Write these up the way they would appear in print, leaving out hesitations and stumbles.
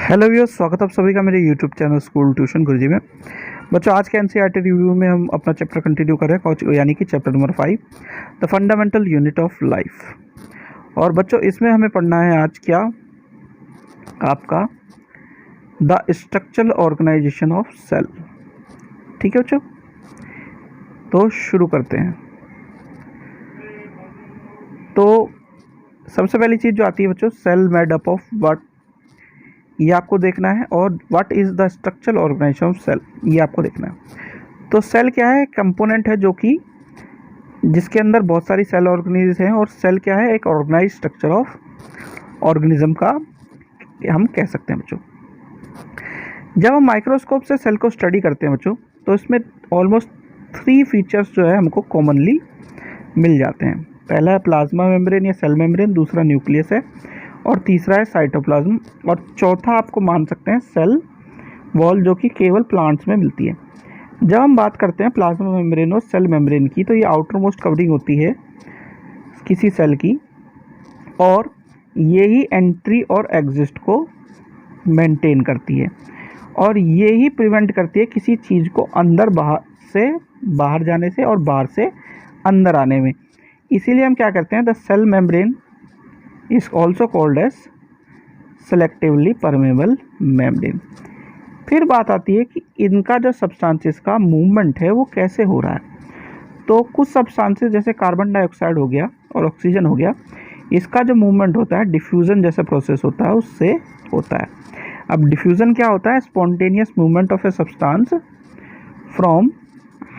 Hello viewers, स्वागत है आप सभी का मेरे यूट्यूब चैनल स्कूल ट्यूशन गुरुजी में। बच्चों, आज के एनसीईआरटी रिव्यू में हम अपना चैप्टर कंटिन्यू कर रहे हैं, यानी कि chapter number 5 the fundamental unit of life. और बच्चों, इसमें हमें पढ़ना है आज क्या, आपका the structural organisation of cell. ठीक है बच्चों, तो शुरू करते हैं। तो सबसे पहली चीज़ जो आती है बच्चों, cell made up of what, ये आपको देखना है। और what is the structural organisation of cell, ये आपको देखना है। तो सेल क्या है, कंपोनेंट है जो कि जिसके अंदर बहुत सारी सेल ऑर्गेनिज्म हैं। और सेल क्या है, एक ऑर्गेनाइज स्ट्रक्चर ऑफ ऑर्गेनिज्म का हम कह सकते हैं बच्चों। जब हम माइक्रोस्कोप से सेल को स्टडी करते हैं बच्चों, तो इसमें ऑलमोस्ट 3 फीचर्स जो है हमको कॉमनली मिल जाते हैं। पहला है प्लाज्मा मेम्ब्रेन या सेल मेम्ब्रेन, दूसरा न्यूक्लियस है, और तीसरा है साइटोप्लाज्म, और चौथा आपको मान सकते हैं सेल वॉल, जो कि केवल प्लांट्स में मिलती है। जब हम बात करते हैं प्लाज्मा मेम्ब्रेन और सेल मेम्ब्रेन की, तो ये आउटर मोस्ट कवरिंग होती है किसी सेल की, और यही एंट्री और एग्जिट को मेंटेन करती है, और यही प्रिवेंट करती है किसी चीज़ को अंदर बाहर जाने से और बाहर से अंदर आने में। इसीलिए हम क्या करते हैं, the cell membrane is also called as selectively permeable membrane। फिर बात आती है कि इनका जो सब्सटेंसेस का मूवमेंट है वो कैसे हो रहा है। तो कुछ सब्सटेंसेस जैसे कार्बन डाइऑक्साइड हो गया और ऑक्सीजन हो गया, इसका जो मूवमेंट होता है डिफ्यूज़न जैसे प्रोसेस होता है उससे होता है। अब डिफ्यूज़न क्या होता है, spontaneous movement of a substance from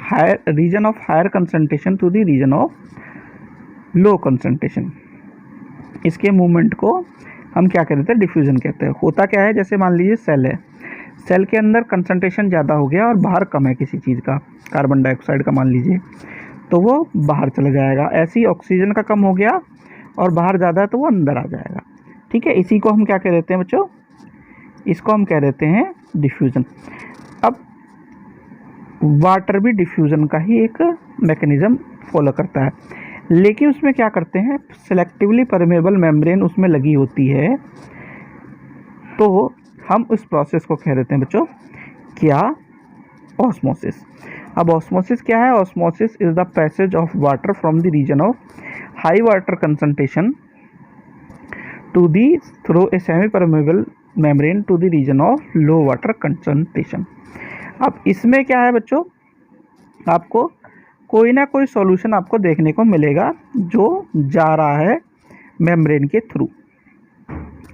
higher region of higher concentration to the region of low concentration. इसके मूवमेंट को हम क्या कहते हैं, डिफ्यूज़न कहते हैं। होता क्या है, जैसे मान लीजिए सेल है, सेल के अंदर कंसंट्रेशन ज़्यादा हो गया और बाहर कम है किसी चीज़ का, कार्बन डाइऑक्साइड का मान लीजिए, तो वो बाहर चला जाएगा। ऐसे ही ऑक्सीजन का कम हो गया और बाहर ज़्यादा है तो वो अंदर आ जाएगा। ठीक है, इसी को हम क्या कह देते हैं बच्चों, इसको हम कह देते हैं डिफ्यूज़न। अब वाटर भी डिफ्यूज़न का ही एक मैकेनिज़्म फॉलो करता है, लेकिन उसमें क्या करते हैं, सेलेक्टिवली परमेबल मेम्ब्रेन उसमें लगी होती है, तो हम उस प्रोसेस को कह देते हैं बच्चों क्या, ऑस्मोसिस। अब ऑस्मोसिस क्या है, osmosis is the passage of water from the region of high water concentration to the through a semi permeable membrane to the region of low water concentration. अब इसमें क्या है बच्चों, आपको कोई ना कोई सॉल्यूशन आपको देखने को मिलेगा जो जा रहा है मेम्ब्रेन के थ्रू।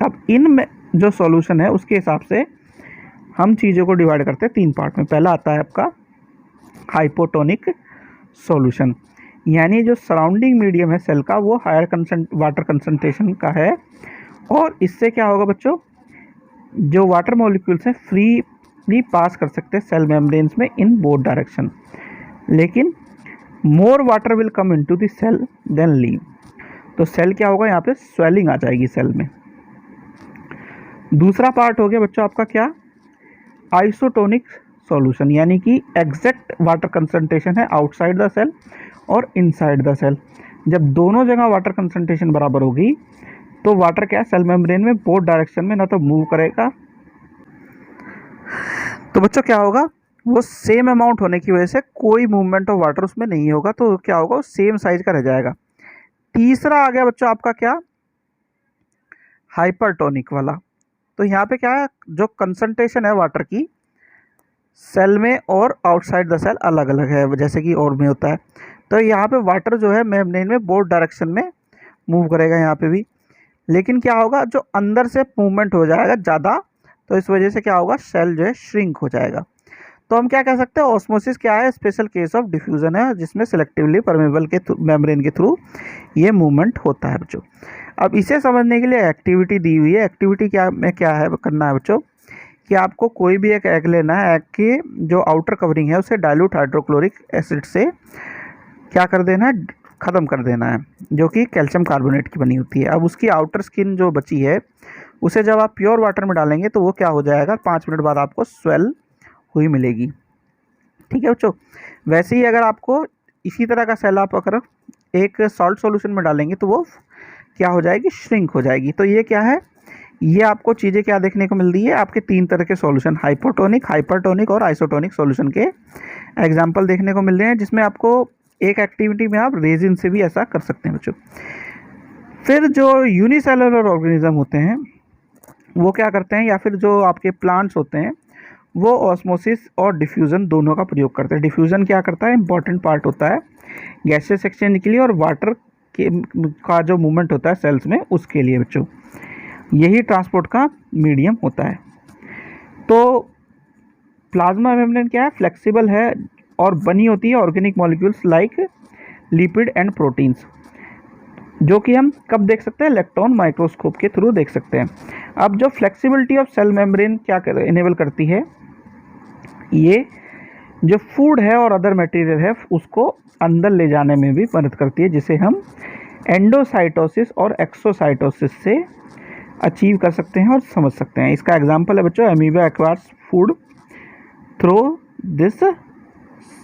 अब इन जो सॉल्यूशन है उसके हिसाब से हम चीज़ों को डिवाइड करते हैं 3 पार्ट में। पहला आता है आपका हाइपोटोनिक सॉल्यूशन, यानी जो सराउंडिंग मीडियम है सेल का वो हायर वाटर कंसंट्रेशन का है, और इससे क्या होगा बच्चों, जो वाटर मॉलिक्यूल्स हैं फ्रीली पास कर सकते हैं सेल मेम्ब्रेन्स में इन बोथ डायरेक्शन, लेकिन more water will come into the cell then leave. तो सेल क्या होगा, यहाँ पे स्वेलिंग आ जाएगी सेल में। दूसरा पार्ट हो गया बच्चों आपका क्या, आइसोटोनिक सॉल्यूशन, यानी कि एग्जैक्ट वाटर कंसंट्रेशन है आउटसाइड द सेल और इनसाइड द सेल। जब दोनों जगह वाटर कंसंट्रेशन बराबर होगी तो वाटर क्या है, सेल मेम्ब्रेन में बोथ डायरेक्शन में ना तो मूव करेगा, तो बच्चों क्या होगा, वो सेम अमाउंट होने की वजह से कोई मूवमेंट ऑफ वाटर उसमें नहीं होगा, तो क्या होगा, वो सेम साइज का रह जाएगा। तीसरा आ गया बच्चों आपका क्या, हाइपरटोनिक वाला। तो यहाँ पे क्या है, जो कंसंट्रेशन है वाटर की सेल में और आउटसाइड द सेल अलग अलग है, जैसे कि और में होता है। तो यहाँ पे वाटर जो है मेम्ब्रेन में बोथ डायरेक्शन में मूव करेगा यहाँ पे भी, लेकिन क्या होगा, जो अंदर से मूवमेंट हो जाएगा ज़्यादा, तो इस वजह से क्या होगा, सेल जो है श्रिंक हो जाएगा। तो हम क्या कह सकते हैं, ऑस्मोसिस क्या है, स्पेशल केस ऑफ डिफ्यूजन है, जिसमें सेलेक्टिवली परमेबल के मेम्ब्रेन के थ्रू ये मूवमेंट होता है बच्चों। अब इसे समझने के लिए एक्टिविटी दी हुई है। एक्टिविटी क्या है करना है बच्चों, कि आपको कोई भी एक एग लेना है, एग की जो आउटर कवरिंग है उसे डाइल्यूट हाइड्रोक्लोरिक एसिड से क्या कर देना है, ख़त्म कर देना है, जो कि कैल्शियम कार्बोनेट की बनी होती है। अब उसकी आउटर स्किन जो बची है उसे जब आप प्योर वाटर में डालेंगे तो वो क्या हो जाएगा, 5 मिनट बाद आपको स्वेल हुई मिलेगी। ठीक है बच्चों, वैसे ही अगर आपको इसी तरह का सेल आप अगर एक सॉल्ट सॉल्यूशन में डालेंगे तो वो क्या हो जाएगी, श्रिंक हो जाएगी। तो ये क्या है, ये आपको चीज़ें क्या देखने को मिलती है, आपके 3 तरह के सॉल्यूशन, हाइपोटोनिक, हाइपरटोनिक और आइसोटोनिक सॉल्यूशन के एग्जांपल देखने को मिल रहे हैं, जिसमें आपको एक एक्टिविटी में आप रेजिन से भी ऐसा कर सकते हैं बच्चों। फिर जो यूनिसेलुलर ऑर्गेनिज्म होते हैं वो क्या करते हैं, या फिर जो आपके प्लांट्स होते हैं वो ऑस्मोसिस और डिफ्यूज़न दोनों का प्रयोग करते हैं। डिफ्यूज़न क्या करता है, इंपॉर्टेंट पार्ट होता है गैसेस एक्सचेंज के लिए और वाटर के का जो मूवमेंट होता है सेल्स में उसके लिए बच्चों, यही ट्रांसपोर्ट का मीडियम होता है। तो प्लाज्मा मेम्ब्रेन क्या है, फ्लेक्सिबल है और बनी होती है organic molecules like lipid and proteins, जो कि हम कब देख सकते हैं, इलेक्ट्रॉन माइक्रोस्कोप के थ्रू देख सकते हैं। अब जो फ्लेक्सिबिलिटी ऑफ सेल मेम्ब्रेन क्या इनेबल करती है, ये जो फूड है और अदर मटेरियल है उसको अंदर ले जाने में भी मदद करती है, जिसे हम एंडोसाइटोसिस और एक्सोसाइटोसिस से अचीव कर सकते हैं और समझ सकते हैं। इसका एग्जांपल है बच्चों amoeba acquires food through this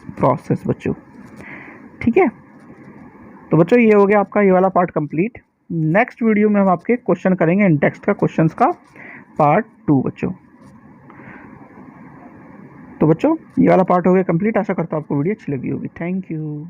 process बच्चों। ठीक है, तो बच्चों ये हो गया आपका ये वाला पार्ट कंप्लीट। नेक्स्ट वीडियो में हम आपके क्वेश्चन करेंगे इन टेक्स्ट का क्वेश्चंस का पार्ट 2 बच्चों। तो बच्चों ये वाला पार्ट हो गया कंप्लीट। आशा करता हूँ आपको वीडियो अच्छी लगी होगी। Thank you.